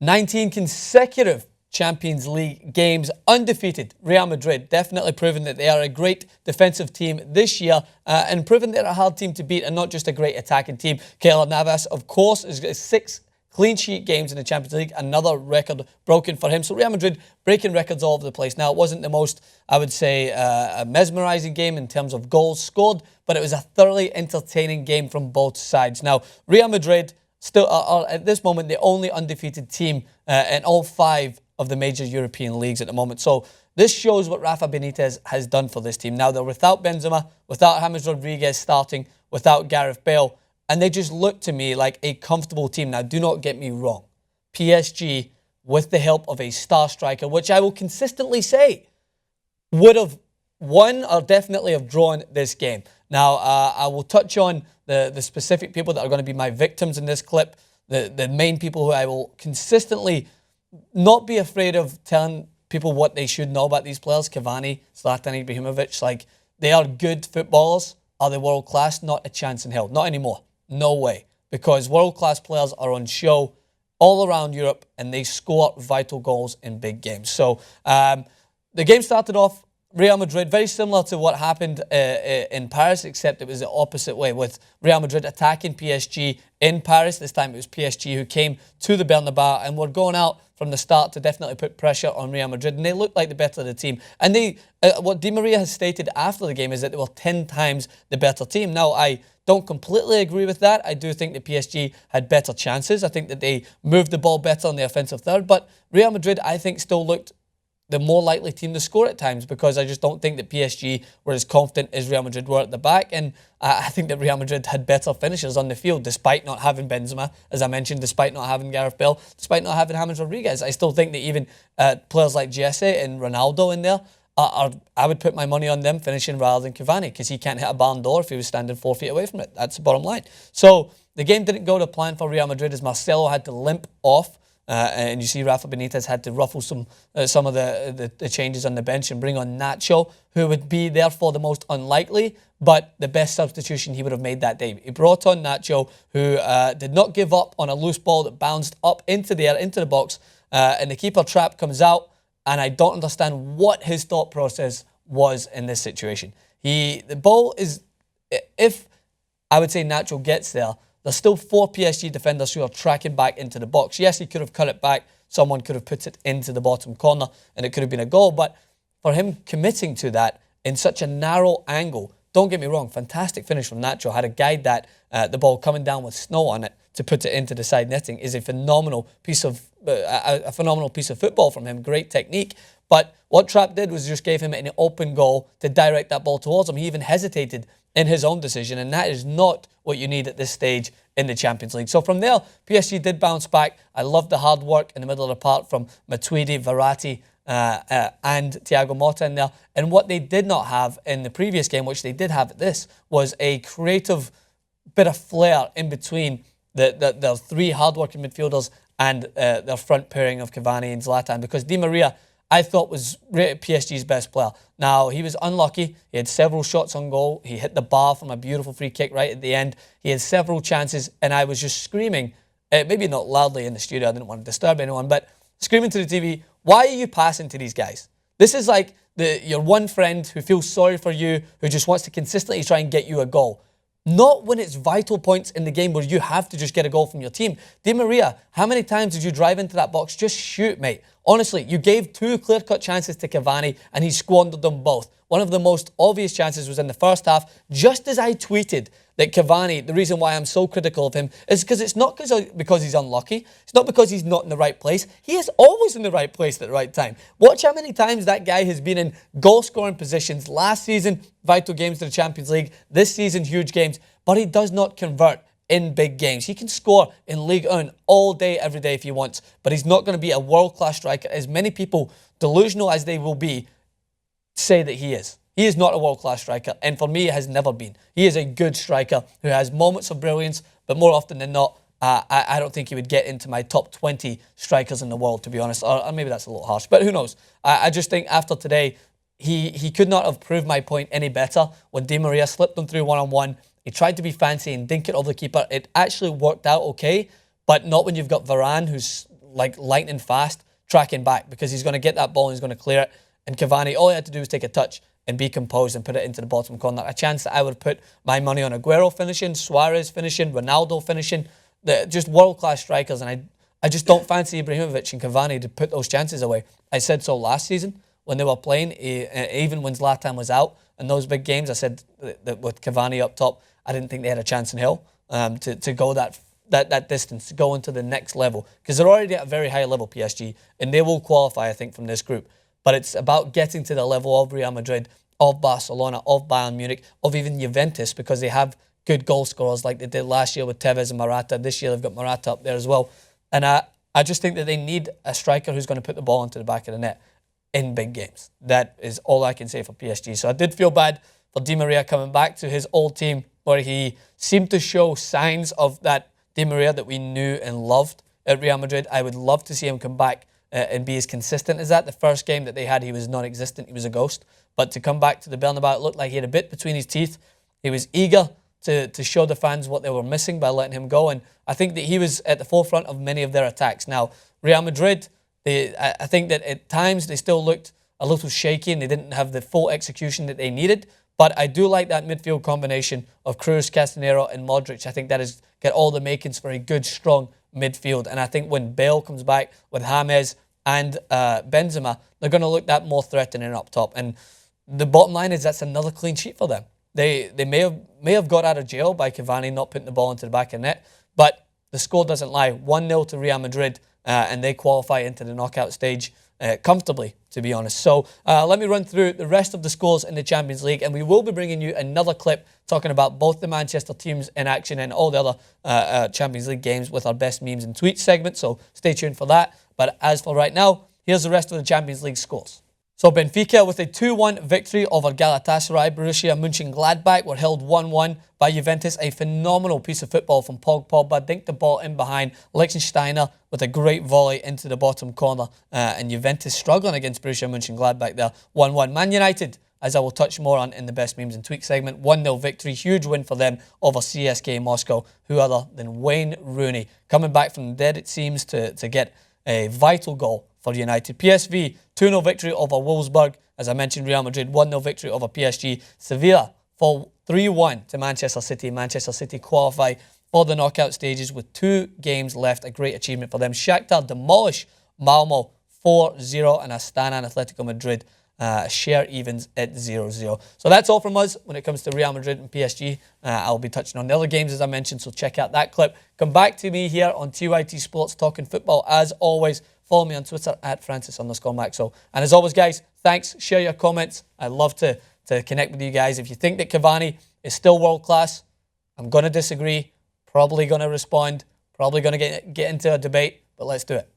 19 consecutive Champions League games undefeated. Real Madrid definitely proven that they are a great defensive team this year and proven they're a hard team to beat and not just a great attacking team. Keylor Navas, of course, has got 6 clean sheet games in the Champions League, another record broken for him. So Real Madrid breaking records all over the place. Now, it wasn't the most, I would say, a mesmerising game in terms of goals scored, but it was a thoroughly entertaining game from both sides. Now, Real Madrid still are at this moment the only undefeated team in all 5 of the major European leagues at the moment. So this shows what Rafa Benitez has done for this team. Now they're without Benzema, without James Rodriguez starting, without Gareth Bale, and they just look to me like a comfortable team. Now do not get me wrong. PSG, with the help of a star striker, which I will consistently say would have won or definitely have drawn this game. Now I will touch on the specific people that are going to be my victims in this clip, the main people who I will consistently not be afraid of telling people what they should know about these players. Cavani, Zlatan Ibrahimovic, like, they are good footballers. Are they world class? Not a chance in hell. Not anymore. No way. Because world class players are on show all around Europe and they score vital goals in big games. So the game started off Real Madrid, very similar to what happened in Paris, except it was the opposite way, with Real Madrid attacking PSG in Paris. This time it was PSG who came to the Bernabeu and were going out from the start to definitely put pressure on Real Madrid, and they looked like the better of the team. And they, what Di Maria has stated after the game is that they were 10 times the better team. Now, I don't completely agree with that. I do think that PSG had better chances. I think that they moved the ball better on the offensive third, but Real Madrid, I think, still looked the more likely team to score at times, because I just don't think that PSG were as confident as Real Madrid were at the back. And I think that Real Madrid had better finishers on the field, despite not having Benzema, as I mentioned, despite not having Gareth Bale, despite not having James Rodriguez. I still think that even players like Jesse and Ronaldo in there, I would put my money on them finishing rather than Cavani, because he can't hit a barn door if he was standing 4 feet away from it. That's the bottom line. So the game didn't go to plan for Real Madrid, as Marcelo had to limp off. And you see Rafa Benitez had to ruffle some of the changes on the bench and bring on Nacho, who would be therefore the most unlikely, but the best substitution he would have made that day. He brought on Nacho, who did not give up on a loose ball that bounced up into the air, into the box, and the keeper trap comes out, and I don't understand what his thought process was in this situation. The ball is, if I would say Nacho gets there, there's still 4 PSG defenders who are tracking back into the box. Yes, he could have cut it back. Someone could have put it into the bottom corner and it could have been a goal. But for him committing to that in such a narrow angle, don't get me wrong, fantastic finish from Nacho. Had to guide that, the ball coming down with snow on it to put it into the side netting is a phenomenal piece of football from him. Great technique. But what Trapp did was just gave him an open goal to direct that ball towards him. He even hesitated in his own decision, and that is not what you need at this stage in the Champions League. So from there, PSG did bounce back. I loved the hard work in the middle of the park from Matuidi, Verratti, and Thiago Motta in there. And what they did not have in the previous game, which they did have at this, was a creative bit of flair in between the 3 hard-working midfielders and their front pairing of Cavani and Zlatan, because Di Maria, I thought, was PSG's best player. Now, he was unlucky. He had several shots on goal. He hit the bar from a beautiful free kick right at the end. He had several chances, and I was just screaming, maybe not loudly in the studio, I didn't want to disturb anyone, but screaming to the TV, why are you passing to these guys? This is like your one friend who feels sorry for you, who just wants to consistently try and get you a goal. Not when it's vital points in the game where you have to just get a goal from your team. Di Maria, how many times did you drive into that box? Just shoot, mate. Honestly, you gave 2 clear-cut chances to Cavani and he squandered them both. One of the most obvious chances was in the first half, just as I tweeted that Cavani, the reason why I'm so critical of him is because it's not because he's unlucky. It's not because he's not in the right place. He is always in the right place at the right time. Watch how many times that guy has been in goal-scoring positions. Last season, vital games to the Champions League. This season, huge games. But he does not convert in big games. He can score in Ligue 1 all day, every day if he wants. But he's not going to be a world-class striker, as many people, delusional as they will be, say that he is. He is not a world-class striker, and for me, it has never been. He is a good striker who has moments of brilliance, but more often than not, I don't think he would get into my top 20 strikers in the world, to be honest. Or maybe that's a little harsh, but who knows? I just think after today, he could not have proved my point any better. When Di Maria slipped him through one-on-one, he tried to be fancy and dink it over the keeper. It actually worked out okay, but not when you've got Varane, who's like lightning fast tracking back, because he's going to get that ball and he's going to clear it. And Cavani, all he had to do was take a touch and be composed and put it into the bottom corner. A chance that I would put my money on Aguero finishing, Suarez finishing, Ronaldo finishing. Just world-class strikers. And I just don't fancy Ibrahimovic and Cavani to put those chances away. I said so last season when they were playing, even when Zlatan was out in those big games. I said that with Cavani up top, I didn't think they had a chance in hell to go that distance, to go into the next level. Because they're already at a very high level, PSG, and they will qualify, I think, from this group. But it's about getting to the level of Real Madrid, of Barcelona, of Bayern Munich, of even Juventus, because they have good goal scorers like they did last year with Tevez and Morata. This year they've got Morata up there as well. And I just think that they need a striker who's going to put the ball into the back of the net in big games. That is all I can say for PSG. So I did feel bad for Di Maria coming back to his old team, where he seemed to show signs of that Di Maria that we knew and loved at Real Madrid. I would love to see him come back and be as consistent as that. The first game that they had, he was non-existent. He was a ghost. But to come back to the Bernabeu, it looked like he had a bit between his teeth. He was eager to show the fans what they were missing by letting him go. And I think that he was at the forefront of many of their attacks. Now, Real Madrid, I think that at times they still looked a little shaky and they didn't have the full execution that they needed. But I do like that midfield combination of Kroos, Casemiro and Modric. I think that has got all the makings for a good, strong midfield. And I think when Bale comes back with James and Benzema, they're going to look that more threatening up top. And the bottom line is that's another clean sheet for them. They may have got out of jail by Cavani not putting the ball into the back of the net, but the score doesn't lie. 1-0 to Real Madrid, and they qualify into the knockout stage comfortably, to be honest. So let me run through the rest of the scores in the Champions League, and we will be bringing you another clip talking about both the Manchester teams in action and all the other Champions League games with our best memes and tweets segment, so stay tuned for that. But as for right now, here's the rest of the Champions League scores. So Benfica with a 2-1 victory over Galatasaray. Borussia Mönchengladbach were held 1-1 by Juventus. A phenomenal piece of football from Paul Pogba. Dinked the ball in behind Liechtensteiner with a great volley into the bottom corner. And Juventus struggling against Borussia Mönchengladbach there. 1-1. Man United, as I will touch more on in the best memes and tweets segment. 1-0 victory. Huge win for them over CSKA Moscow. Who other than Wayne Rooney. Coming back from the dead, it seems, to get a vital goal for United. PSV, 2-0 victory over Wolfsburg. As I mentioned, Real Madrid, 1-0 victory over PSG. Sevilla fall 3-1 to Manchester City. Manchester City qualify for the knockout stages with 2 games left. A great achievement for them. Shakhtar demolish Malmo 4-0, and Astana and Atletico Madrid share evens at 0-0. So that's all from us when it comes to Real Madrid and PSG. I'll be touching on the other games as I mentioned, so check out that clip. Come back to me here on TYT Sports Talking Football as always. Follow me on Twitter at Francis_Maxwell. And as always, guys, thanks. Share your comments. I love to connect with you guys. If you think that Cavani is still world class, I'm going to disagree. Probably going to respond. Probably going to get into a debate. But let's do it.